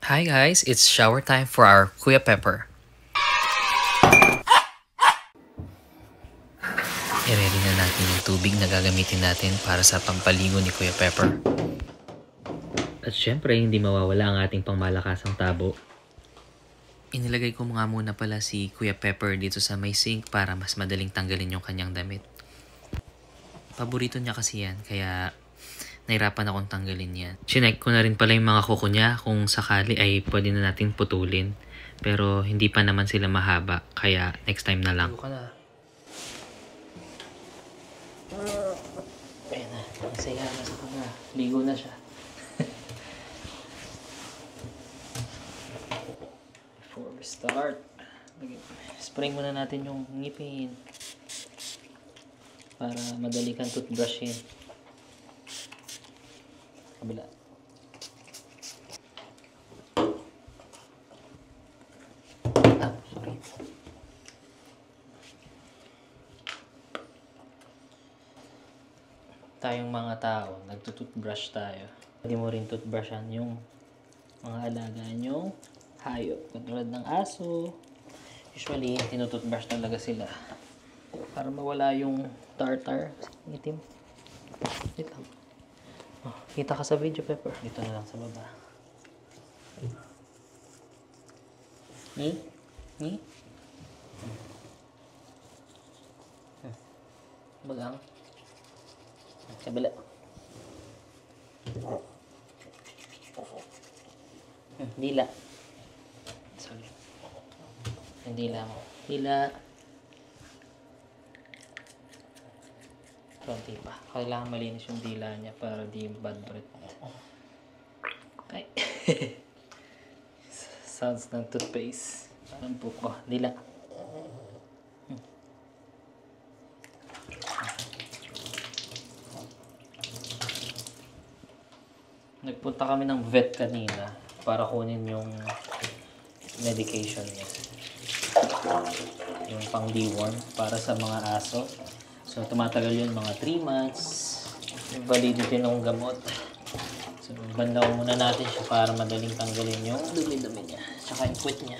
Hi guys, it's shower time for our Kuya Pepper. I-ready na natin yung tubig na gagamitin natin para sa pampaligo ni Kuya Pepper. At syempre, hindi mawawala ang ating pangmalakasang tabo. Inilagay ko nga muna pala si Kuya Pepper dito sa may sink para mas madaling tanggalin yung kanyang damit. Paborito niya kasi yan, kaya nahirapan akong tanggalin yan. Chinek ko na rin pala yung mga kuko niya kung sakali ay pwede na natin putulin. Pero hindi pa naman sila mahaba, kaya next time na lang. Ayan na, masaya na sa kanya. Ligo na siya. Before we start, spray muna natin yung ngipin para madali kang toothbrushin. Kabila. Sorry. Tayong mga tao, nagtutoothbrush tayo. Hindi mo rin toothbrushan yung mga alaga nyong hayop. Katulad ng aso. Usually, tinutoothbrush talaga sila para mawala yung tartar. Itim. Wait lang. Oh, kita ka sa video, Pepper. Dito na lang sa baba. Ni? Bagang. Kabila. Dila. Sorry. Yung dila mo. Dila. Konti pa. Kailangan malinis yung dila niya para di bad breath. Ay. Sounds ng toothpaste. Parang buko. Dila. Nagpunta kami ng vet kanina para kunin yung medication niya. Yung pang deworm para sa mga aso. So, tumatagal yun mga 3 months. Yung validity ng gamot. So, bandaw muna natin siya para madaling tanggalin yung dumi-dumi niya. Tsaka yung puwet niya.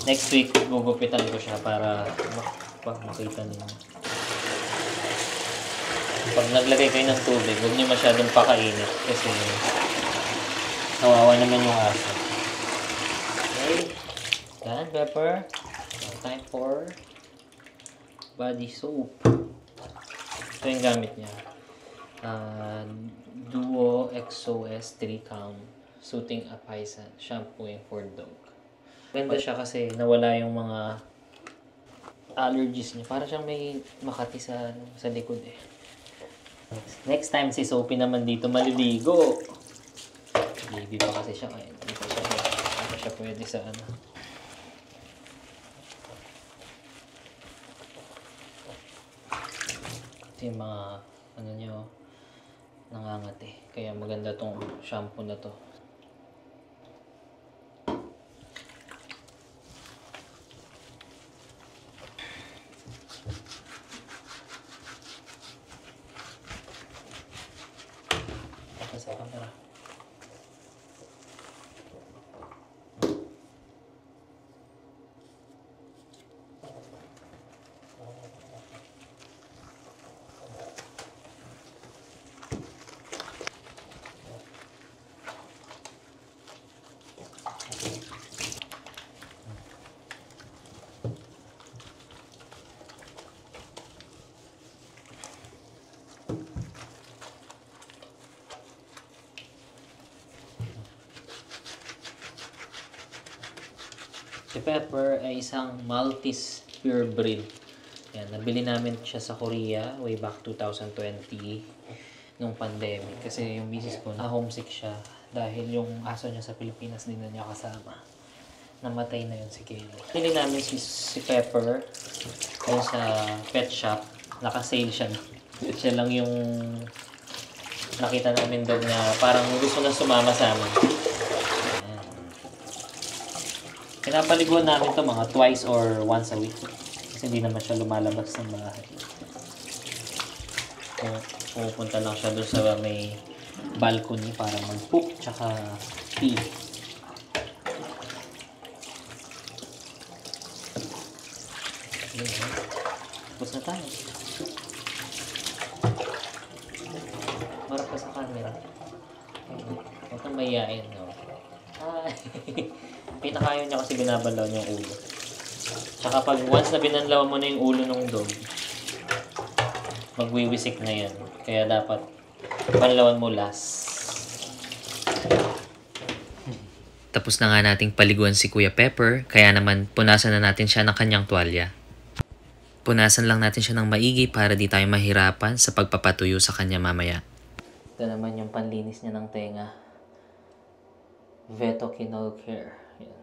Next week, gugupitan ko siya para makita niyo. Pag naglagay kayo ng tubig, huwag niyo masyadong pakainit kasi kawawa naman yung aso. Okay. Done, Pepper. Time for body soap. Ito yung gamit niya. Duo XOS 3 Count Soothing Apaisan Shampoo for Dog. Ganda siya kasi nawala yung mga allergies niya. Para siyang may makati sa likod eh. Next time si Sophie naman dito maliligo. Baby pa kasi siya kaya hindi pa siya pwede sa ano. Ito yung mga ano nyo nangangati. Kaya maganda tong shampoo na to. Sa camera. Si Pepper ay isang Maltese pure breed. Yan, nabili namin siya sa Korea way back 2020 nung pandemic. Kasi yung misis ko na-homesick siya dahil yung aso niya sa Pilipinas din na niya kasama. Namatay na yun si Kayla. Bili namin si Pepper dun sa pet shop. Naka-sale siya. Siya lang yung nakita namin dog na parang gusto na sumama sa amin. Pinapaliguan namin to mga twice or once a week. Kasi hindi naman siya lumalabas ng bahay. Pupunta lang siya doon sa may balcony para mag-poop tsaka pee. mahiyain, no? Ay. Pinakayaw niya kasi binabanlaw niya yung ulo. Tsaka pag once na binanlawan mo na yung ulo ng dog, magwiwisik na yan. Kaya dapat banlawan mo last. Tapos na nga nating paliguan si Kuya Pepper, kaya naman punasan na natin siya ng kanyang tuwalya. Punasan lang natin siya ng maigi para di tayo mahirapan sa pagpapatuyo sa kanya mamaya. Ito naman yung panlinis niya ng tenga. Vetoquinol Care. Yan.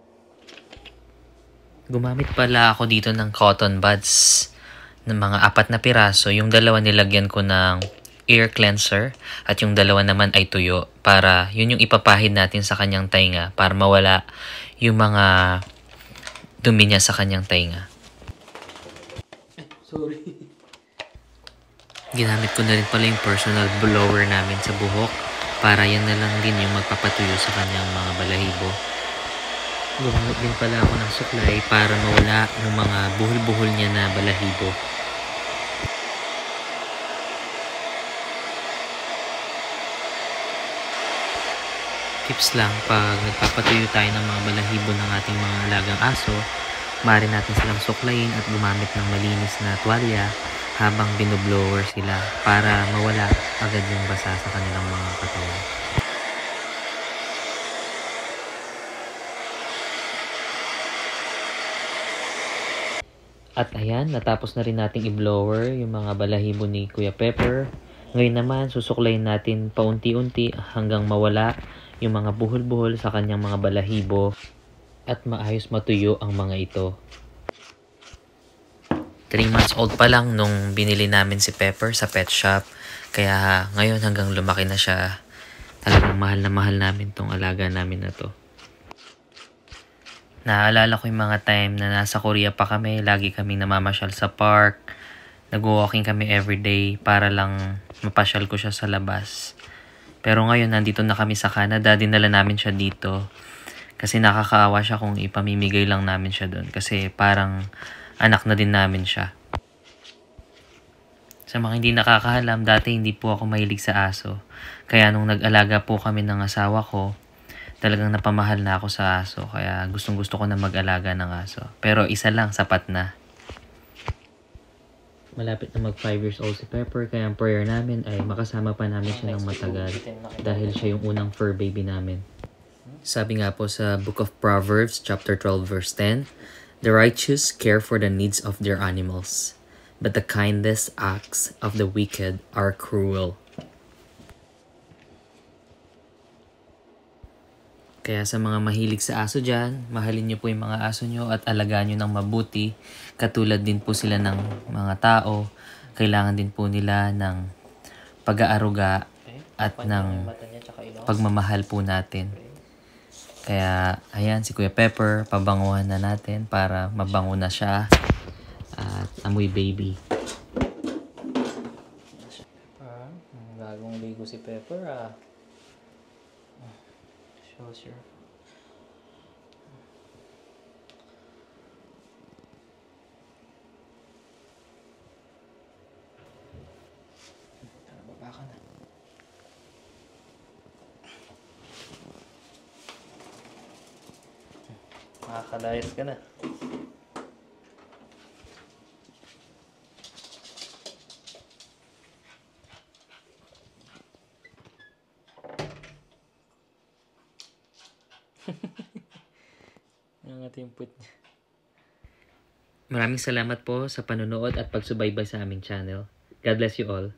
Gumamit pala ako dito ng cotton buds ng mga 4 na piraso. Yung 2 nilagyan ko ng ear cleanser at yung 2 naman ay tuyo para yun yung ipapahid natin sa kanyang tainga para mawala yung mga dumi niya sa kanyang tainga. Sorry. Ginamit ko na rin pala yung personal blower namin sa buhok para yan na lang din yung magpapatuyo sa kanyang mga balahibo. Gumamit din pala ako ng suklay para mawala yung mga buhol-buhol niya na balahibo. Tips lang, pag nagpapatuyo tayo ng mga balahibo ng ating mga alagang aso, maaari natin silang suklayin at gumamit ng malinis na tuwalya habang binoblower sila para mawala agad yung basa sa kanilang mga katawan. At ayan, natapos na rin nating i-blower yung mga balahibo ni Kuya Pepper. Ngayon naman, susuklayin natin paunti-unti hanggang mawala yung mga buhol-buhol sa kanyang mga balahibo at maayos matuyo ang mga ito. 3 months old pa lang nung binili namin si Pepper sa pet shop. Kaya ngayon hanggang lumaki na siya. Talagang mahal na mahal namin tong alaga namin na to. Naaalala ko yung mga time na nasa Korea pa kami. Lagi kaming namamasyal sa park. Nag-walking kami everyday para lang mapasyal ko siya sa labas. Pero ngayon nandito na kami sa Canada. Dinala namin siya dito. Kasi nakakaawa siya kung ipamimigay lang namin siya doon. Kasi parang anak na din namin siya. Sa mga hindi nakakahalam, dati hindi po ako mahilig sa aso. Kaya nung nag-alaga po kami ng asawa ko, talagang napamahal na ako sa aso. Kaya gustong gusto ko na mag-alaga ng aso. Pero isa lang, sapat na. Malapit na mag 5 years old si Pepper. Kaya ang prayer namin ay makasama pa namin siya ng matagal. Dahil siya yung unang fur baby namin. Sabi nga po sa Book of Proverbs, chapter 12, verse 10, "The righteous care for the needs of their animals, but the kindest acts of the wicked are cruel." Kaya sa mga mahilig sa aso dyan, mahalin nyo po yung mga aso nyo at alagaan nyo ng mabuti. Katulad din po sila ng mga tao. Kailangan din po nila ng pag-aaruga at ng pagmamahal po natin. Kaya, ayan, si Kuya Pepper, pabanguhan na natin para mabango na siya at amoy baby. Bagong ligo si Pepper, Shows your... Tara, baba ka na. Makakalayas ka na. Ang atimput niya. Maraming salamat po sa panonood at pagsubaybay sa aming channel. God bless you all.